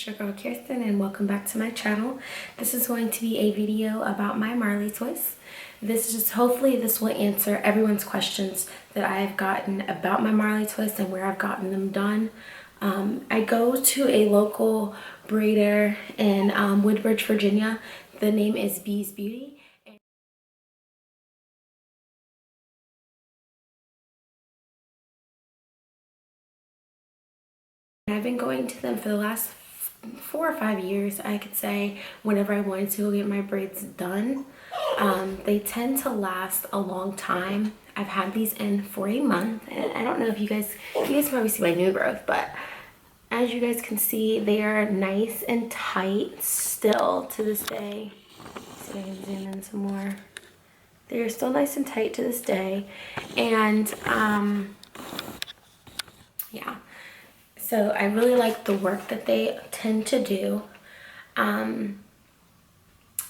it's your girl Kirsten and welcome back to my channel. This is going to be a video about my Marley twists. Hopefully this will answer everyone's questions that I have gotten about my Marley twists and where I've gotten them done. I go to a local braider in Woodbridge, Virginia. The name is Bees Beauty. I've been going to them for the last 4 or 5 years, I could say, whenever I wanted to go get my braids done. They tend to last a long time. I've had these in for a month, and I don't know if you guys probably see my new growth, but as you guys can see, they are nice and tight still to this day. See if I can zoom in some more. They're still nice and tight to this day, and yeah. So I really like the work that they tend to do. The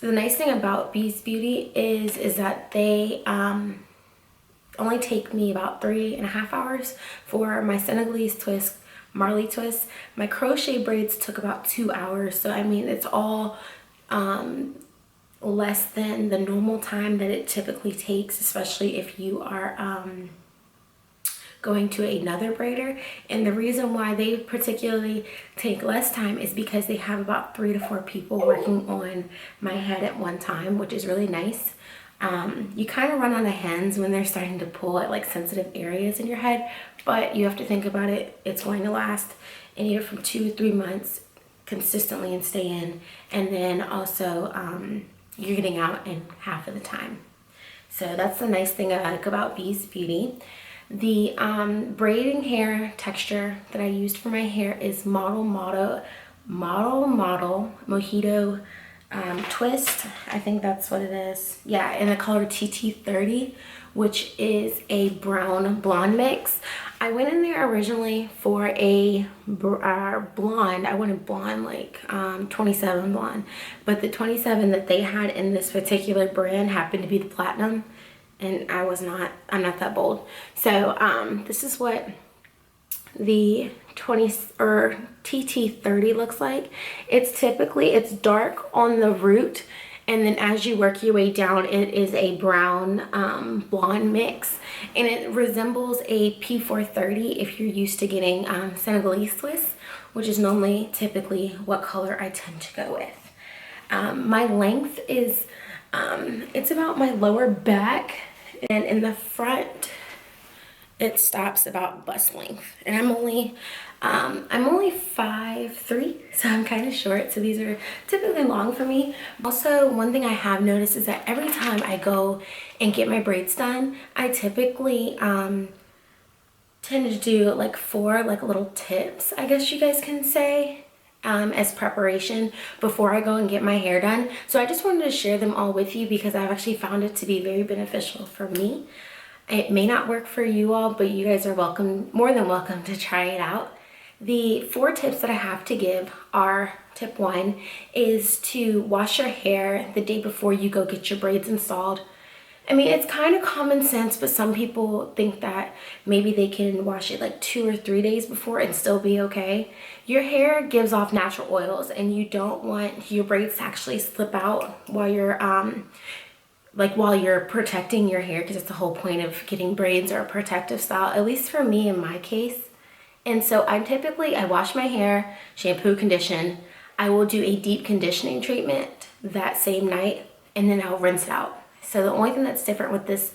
nice thing about Bees Beauty is that they only take me about 3.5 hours for my Senegalese twist, Marley twist. My crochet braids took about 2 hours. So I mean, it's all less than the normal time that it typically takes, especially if you are going to another braider. And the reason why they particularly take less time is because they have about 3 to 4 people working on my head at one time, which is really nice. You kind of run on the hens when they're starting to pull at like sensitive areas in your head, but you have to think about it. It's going to last anywhere from 2 to 3 months consistently and stay in, and then also you're getting out in half of the time. So that's the nice thing I like about Bees Beauty. The braiding hair texture that I used for my hair is Model Mojito Twist. I think that's what it is. Yeah, in the color TT30, which is a brown blonde mix. I went in there originally for a blonde. I wanted blonde, like 27 blonde. But the 27 that they had in this particular brand happened to be the platinum. And I'm not that bold. So this is what the TT30 looks like. It's dark on the root, and then as you work your way down, it is a brown blonde mix, and it resembles a P430 if you're used to getting Senegalese twists, which is typically what color I tend to go with. My length is it's about my lower back, and in the front it stops about bust length, and I'm only 5'3", so I'm kind of short, so these are typically long for me. Also, one thing I have noticed is that every time I go and get my braids done, I typically tend to do like 4 like little tips, I guess you guys can say, as preparation before I go and get my hair done. So I just wanted to share them all with you because I've actually found it to be very beneficial for me. It may not work for you all, but you guys are more than welcome to try it out. The 4 tips that I have to give are: tip 1 is to wash your hair the day before you go get your braids installed. I mean, it's kind of common sense, but some people think that maybe they can wash it like 2 or 3 days before and still be okay. Your hair gives off natural oils, and you don't want your braids to actually slip out while you're protecting your hair, because it's the whole point of getting braids or a protective style, at least for me in my case. And so I wash my hair, shampoo, condition. I will do a deep conditioning treatment that same night, and then I'll rinse it out. So the only thing that's different with this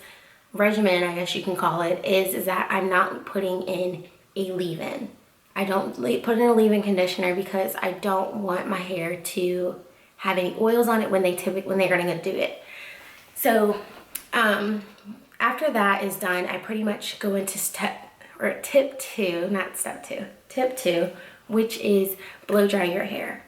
regimen, I guess you can call it, is that I'm not putting in a leave-in. I don't put in a leave-in conditioner because I don't want my hair to have any oils on it when they're gonna do it. So after that is done, I pretty much go into tip 2, which is blow dry your hair.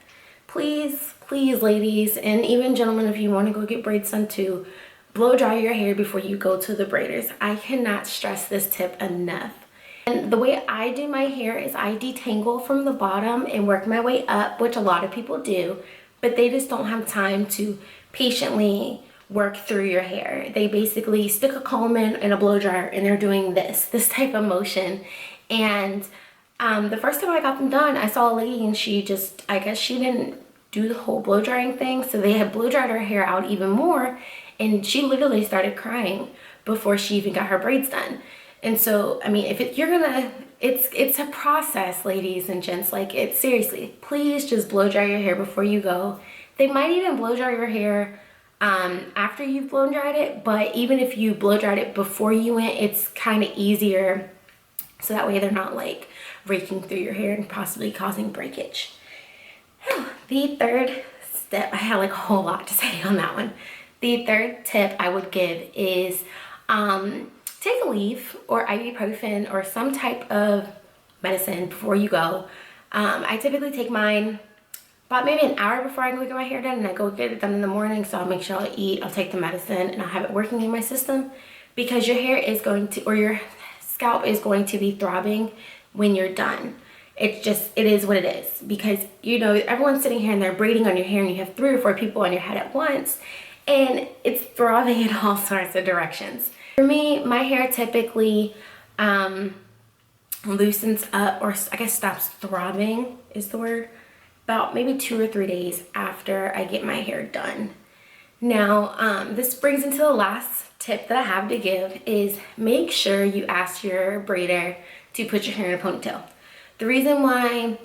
Please, ladies, and even gentlemen, if you want to go get braids done too, blow dry your hair before you go to the braiders. I cannot stress this tip enough. And the way I do my hair is I detangle from the bottom and work my way up, which a lot of people do, but they just don't have time to patiently work through your hair. They basically stick a comb in and a blow dryer, and they're doing this type of motion. And The first time I got them done, I saw a lady and she just, I guess she didn't do the whole blow drying thing. So they had blow dried her hair out even more. And she literally started crying before she even got her braids done. And so, I mean, it's a process, ladies and gents. Like, seriously, please just blow dry your hair before you go. They might even blow dry your hair after you've blow dried it, but even if you blow dried it before you went, it's kind of easier. So that way they're not like raking through your hair and possibly causing breakage. The third step, I had like a whole lot to say on that one. The third tip I would give is take a leave or ibuprofen or some type of medicine before you go. I typically take mine about maybe an hour before I go get my hair done, and I go get it done in the morning. So I'll make sure I'll eat, I'll take the medicine, and I'll have it working in my system, because your hair is going to, or your scalp is going to be throbbing when you're done. It is what it is, because you know, everyone's sitting here and they're braiding on your hair and you have 3 or 4 people on your head at once and it's throbbing in all sorts of directions. For me, my hair typically loosens up, or I guess stops throbbing is the word, about maybe 2 or 3 days after I get my hair done. Now, this brings into the last tip that I have to give is make sure you ask your braider to put your hair in a ponytail. The reason why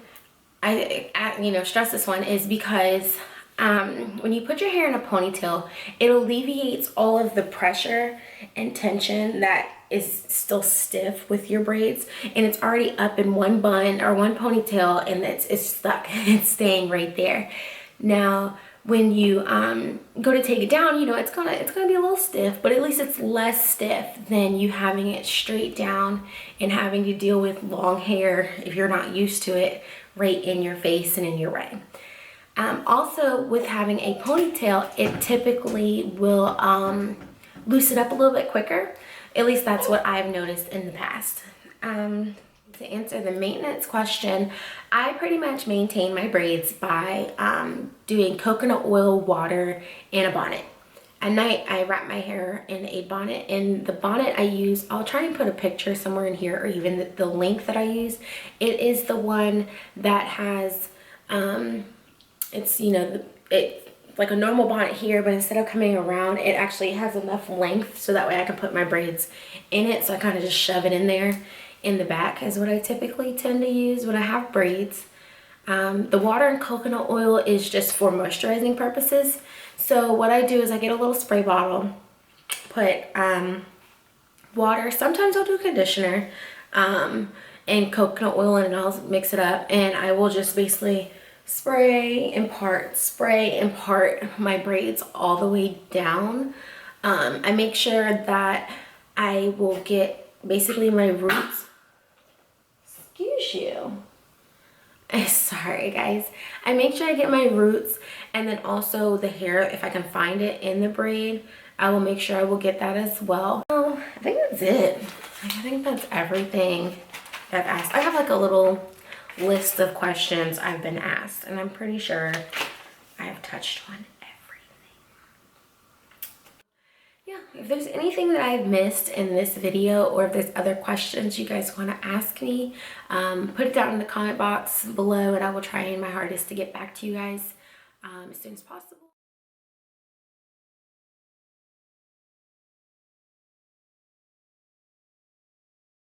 I stress this one is because when you put your hair in a ponytail, it alleviates all of the pressure and tension that is still stiff with your braids, and it's already up in one bun or one ponytail, and it's stuck. It's staying right there. Now, when you go to take it down, you know, it's gonna be a little stiff, but at least it's less stiff than you having it straight down and having to deal with long hair, if you're not used to it, right in your face and in your way. Also, with having a ponytail, it typically will loosen up a little bit quicker. At least that's what I've noticed in the past. To answer the maintenance question, I pretty much maintain my braids by doing coconut oil, water, and a bonnet. At night, I wrap my hair in a bonnet, and the bonnet I use, I'll try and put a picture somewhere in here, or even the link that I use. It is the one that has, it's, you know, it's like a normal bonnet here, but instead of coming around, it actually has enough length so that way I can put my braids in it. So I kind of just shove it in there. In the back is what I typically tend to use when I have braids. The water and coconut oil is just for moisturizing purposes. So what I do is I get a little spray bottle, put water, sometimes I'll do conditioner, and coconut oil, and I'll mix it up, and I will just basically spray and part my braids all the way down. I make sure that I will get basically my roots. Excuse you. Sorry guys. I make sure I get my roots, and then also the hair, if I can find it in the braid, I will make sure I will get that as well. Oh, I think that's it. I think that's everything I've asked. I have like a little list of questions I've been asked, and I'm pretty sure I've touched on if there's anything that I've missed in this video, or if there's other questions you guys want to ask me, put it down in the comment box below, and I will try my hardest to get back to you guys as soon as possible.